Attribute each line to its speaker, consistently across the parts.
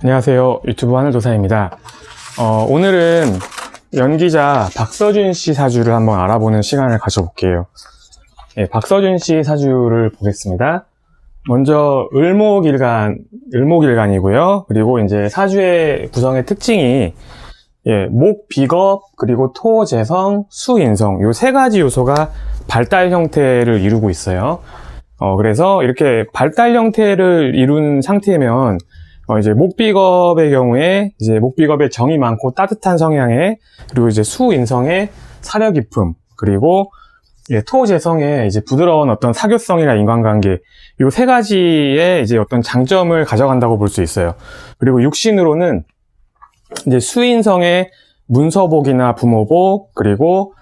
Speaker 1: 안녕하세요. 유튜브 하늘도사입니다. 오늘은 연기자 박서준 씨 사주를 한번 알아보는 시간을 가져볼게요. 네, 박서준 씨 사주를 보겠습니다. 먼저 을목일간이고요. 그리고 이제 사주의 구성의 특징이 목, 비겁, 그리고 토, 재성, 수, 인성 요 세 가지 요소가 발달 형태를 이루고 있어요. 그래서 이렇게 발달 형태를 이룬 상태면 이제 목비겁의 경우에 이제 목비겁의 정이 많고 따뜻한 성향에, 그리고 이제 수인성의 사려 깊음, 그리고 토재성의 이제 부드러운 어떤 사교성이나 인간관계, 요 세 가지의 이제 어떤 장점을 가져간다고 볼 수 있어요. 그리고 육신으로는 이제 수인성의 문서복이나 부모복, 그리고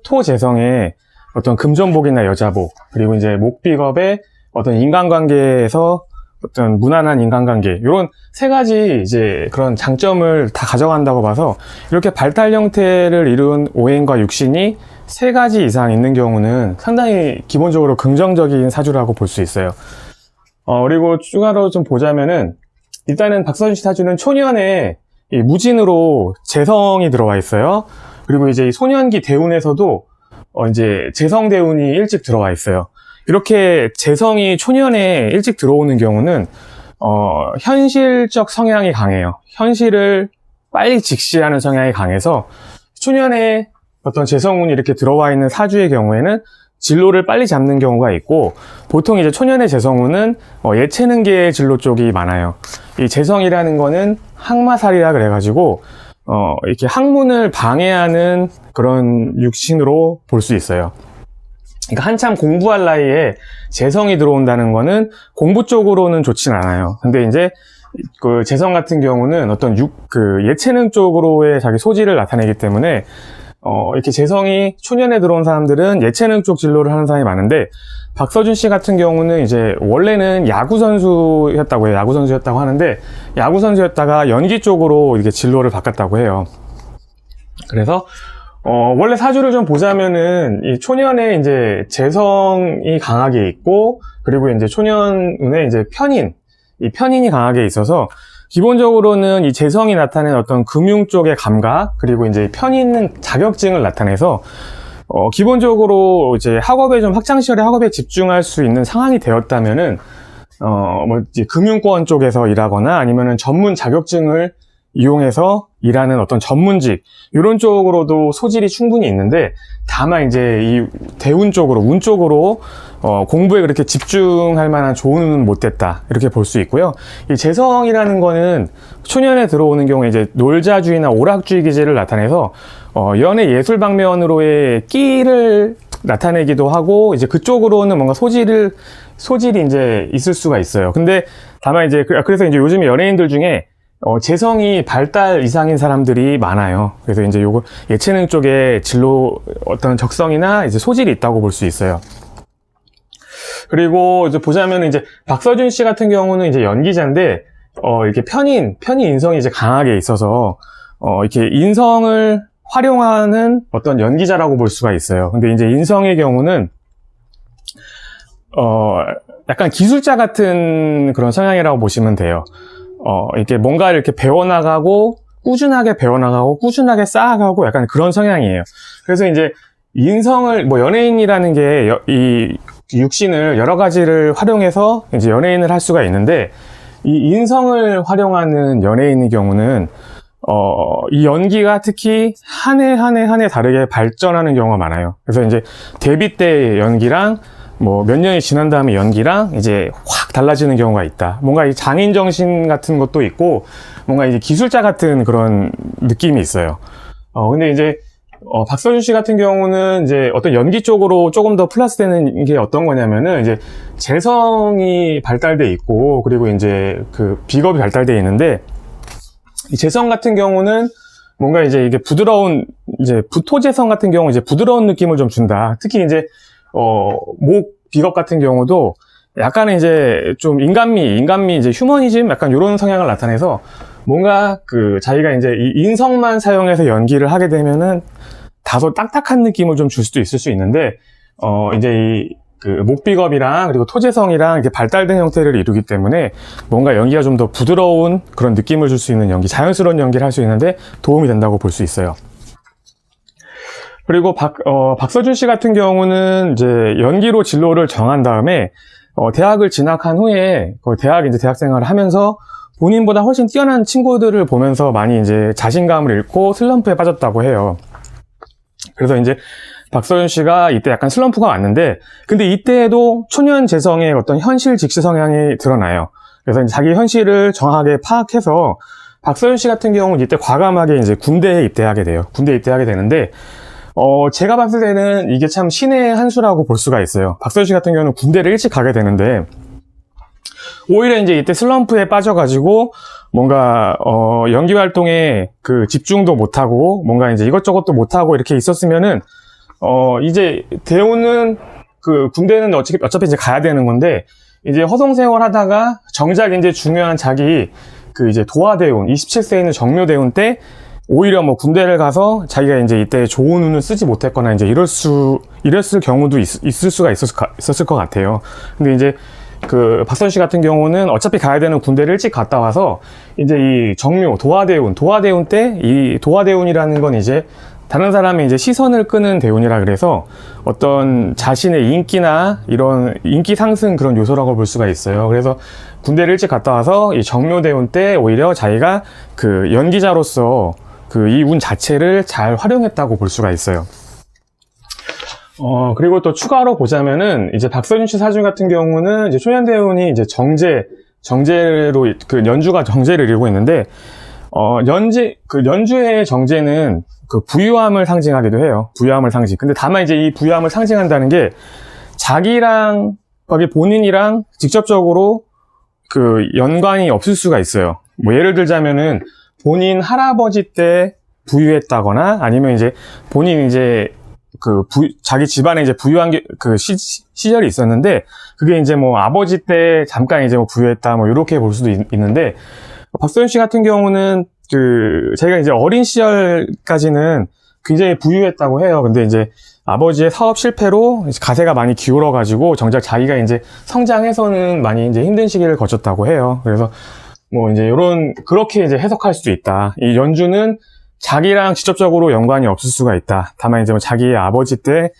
Speaker 1: 토재성의 어떤 금전복이나 여자복, 그리고 이제 목비겁의 어떤 인간관계에서 어떤 무난한 인간관계, 이런 세 가지 이제 그런 장점을 다 가져간다고 봐서 이렇게 발달 형태를 이룬 오행과 육신이 세 가지 이상 있는 경우는 상당히 기본적으로 긍정적인 사주라고 볼 수 있어요. 그리고 추가로 좀 보자면은 일단은 박서준 씨 사주는 초년에 이 무진으로 재성이 들어와 있어요. 그리고 이제 이 소년기 대운에서도 이제 재성 대운이 일찍 들어와 있어요. 이렇게 재성이 초년에 일찍 들어오는 경우는 현실적 성향이 강해요. 현실을 빨리 직시하는 성향이 강해서 초년에 어떤 재성운이 이렇게 들어와 있는 사주의 경우에는 진로를 빨리 잡는 경우가 있고, 보통 이제 초년의 재성운은 예체능계의 진로 쪽이 많아요. 이 재성이라는 거는 항마살이라 그래가지고 이렇게 학문을 방해하는 그런 육신으로 볼 수 있어요. 그러니까 한참 공부할 나이에 재성이 들어온다는 거는 공부 쪽으로는 좋진 않아요. 근데 이제 그 재성 같은 경우는 어떤 예체능 쪽으로의 자기 소질을 나타내기 때문에 이렇게 재성이 초년에 들어온 사람들은 예체능 쪽 진로를 하는 사람이 많은데, 박서준 씨 같은 경우는 이제 원래는 야구 선수였다고 해요. 야구 선수였다고 하는데, 야구 선수였다가 연기 쪽으로 이렇게 진로를 바꿨다고 해요. 그래서 원래 사주를 좀 보자면은, 이 초년에 이제 재성이 강하게 있고, 그리고 이제 초년운에 이제 이 편인이 강하게 있어서, 기본적으로는 이 재성이 나타낸 어떤 금융 쪽의 감각, 그리고 이제 편인은 자격증을 나타내서, 기본적으로 이제 학업에 좀 학창시절에 학업에 집중할 수 있는 상황이 되었다면은, 이제 금융권 쪽에서 일하거나 아니면은 전문 자격증을 이용해서 일하는 어떤 전문직, 이런 쪽으로도 소질이 충분히 있는데, 다만 이제 이 대운 쪽으로, 운 쪽으로 공부에 그렇게 집중할 만한 좋은 운은 못 됐다, 이렇게 볼 수 있고요. 이 재성이라는 거는 초년에 들어오는 경우에 이제 놀자주의나 오락주의 기질을 나타내서 연애 예술 방면으로의 끼를 나타내기도 하고, 이제 그쪽으로는 뭔가 소질이 이제 있을 수가 있어요. 근데 다만 이제 그래서 이제 요즘 연예인들 중에 재성이 발달 이상인 사람들이 많아요. 그래서 이제 요거 예체능 쪽에 진로 어떤 적성이나 이제 소질이 있다고 볼 수 있어요. 그리고 이제 보자면 이제 박서준 씨 같은 경우는 이제 연기자인데, 이렇게 편인 인성이 이제 강하게 있어서, 이렇게 인성을 활용하는 어떤 연기자라고 볼 수가 있어요. 근데 이제 인성의 경우는, 약간 기술자 같은 그런 성향이라고 보시면 돼요. 이렇게 뭔가를 이렇게 배워나가고, 꾸준하게 쌓아가고 약간 그런 성향이에요. 그래서 이제 인성을, 연예인이라는 게 이 육신을 여러 가지를 활용해서 이제 연예인을 할 수가 있는데, 이 인성을 활용하는 연예인의 경우는, 이 연기가 특히 한 해 다르게 발전하는 경우가 많아요. 그래서 이제 데뷔 때 연기랑 몇 년이 지난 다음에 연기랑 이제 확 달라지는 경우가 있다. 뭔가 이 장인 정신 같은 것도 있고, 뭔가 이제 기술자 같은 그런 느낌이 있어요. 근데 이제, 박서준 씨 같은 경우는 이제 어떤 연기 쪽으로 조금 더 플러스 되는 게 어떤 거냐면은, 이제 재성이 발달돼 있고, 그리고 이제 그 비겁이 발달돼 있는데, 이 재성 같은 경우는 뭔가 이제 이게 부드러운, 이제 부토재성 같은 경우 이제 부드러운 느낌을 좀 준다. 특히 이제 목 비겁 같은 경우도 약간은 이제 좀 인간미 이제 휴머니즘 약간 이런 성향을 나타내서, 뭔가 자기가 이제 이 인성만 사용해서 연기를 하게 되면은 다소 딱딱한 느낌을 좀 줄 수도 있을 수 있는데, 이제 그 목비겁이랑 그리고 토재성이랑 이렇게 발달된 형태를 이루기 때문에 뭔가 연기가 좀 더 부드러운 그런 느낌을 줄 수 있는 연기, 자연스러운 연기를 할 수 있는데 도움이 된다고 볼 수 있어요. 그리고 박서준 씨 같은 경우는 이제 연기로 진로를 정한 다음에 대학을 진학한 후에 대학 이제 대학 생활을 하면서 본인보다 훨씬 뛰어난 친구들을 보면서 많이 이제 자신감을 잃고 슬럼프에 빠졌다고 해요. 그래서 이제 박서준 씨가 이때 약간 슬럼프가 왔는데, 근데 이때에도 초년 재성의 어떤 현실 직시 성향이 드러나요. 그래서 이제 자기 현실을 정확하게 파악해서 박서준 씨 같은 경우는 이때 과감하게 이제 군대에 입대하게 돼요. 군대에 입대하게 되는데, 제가 봤을 때는 이게 참 신의 한 수라고 볼 수가 있어요. 박서준 씨 같은 경우는 군대를 일찍 가게 되는데, 오히려 이제 이때 슬럼프에 빠져가지고, 뭔가, 연기 활동에 그 집중도 못하고, 뭔가 이제 이것저것도 못하고 이렇게 있었으면은, 이제 대우는 그 군대는 어차피 이제 가야 되는 건데, 이제 허송세월 하다가 정작 이제 중요한 자기 그 이제 도하대운, 27세에 있는 정묘대운 때, 오히려 뭐 군대를 가서 자기가 이제 이때 좋은 운을 쓰지 못했거나 이제 이랬을 경우도 있을 수가 있었을 것 같아요. 근데 이제 그 박서준 씨 같은 경우는 어차피 가야 되는 군대를 일찍 갔다 와서 이제 이 정묘, 도하대운 때 이 도하대운이라는 건 이제 다른 사람의 이제 시선을 끄는 대운이라 그래서 어떤 자신의 인기나 이런 인기 상승 그런 요소라고 볼 수가 있어요. 그래서 군대를 일찍 갔다 와서 이 정묘대운 때 오히려 자기가 그 연기자로서 그 이 운 자체를 잘 활용했다고 볼 수가 있어요. 그리고 또 추가로 보자면은 이제 박서준 씨 사주 같은 경우는 이제 초년대운이 이제 정제로 그 연주가 정제를 이루고 있는데 연주의 정제는 그 부유함을 상징하기도 해요. 부유함을 상징. 근데 다만 이제 이 부유함을 상징한다는 게 자기랑 거기 본인이랑 직접적으로 그 연관이 없을 수가 있어요. 뭐 예를 들자면은 본인 할아버지 때 부유했다거나 아니면 이제 본인 이제 자기 집안에 이제 부유한 시절이 있었는데 그게 이제 뭐 아버지 때 잠깐 이제 뭐 부유했다 뭐 이렇게 볼 수도 있는데 박서준 씨 같은 경우는 제가 이제 어린 시절까지는 굉장히 부유했다고 해요. 근데 이제 아버지의 사업 실패로 이제 가세가 많이 기울어가지고 정작 자기가 이제 성장해서는 많이 이제 힘든 시기를 거쳤다고 해요. 그래서 뭐 이제 그렇게 이제 해석할 수도 있다. 이 연주는 자기랑 직접적으로 연관이 없을 수가 있다. 다만 이제 뭐 자기 아버지 때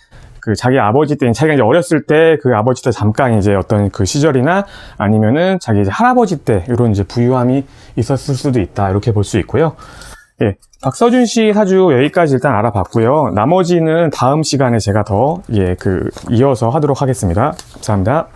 Speaker 1: 자기가 이제 어렸을 때 그 아버지 때 잠깐 이제 어떤 그 시절이나 아니면은 자기 이제 할아버지 때 이런 이제 부유함이 있었을 수도 있다. 이렇게 볼 수 있고요. 예. 박서준 씨 사주 여기까지 일단 알아봤고요. 나머지는 다음 시간에 제가 더, 이어서 하도록 하겠습니다. 감사합니다.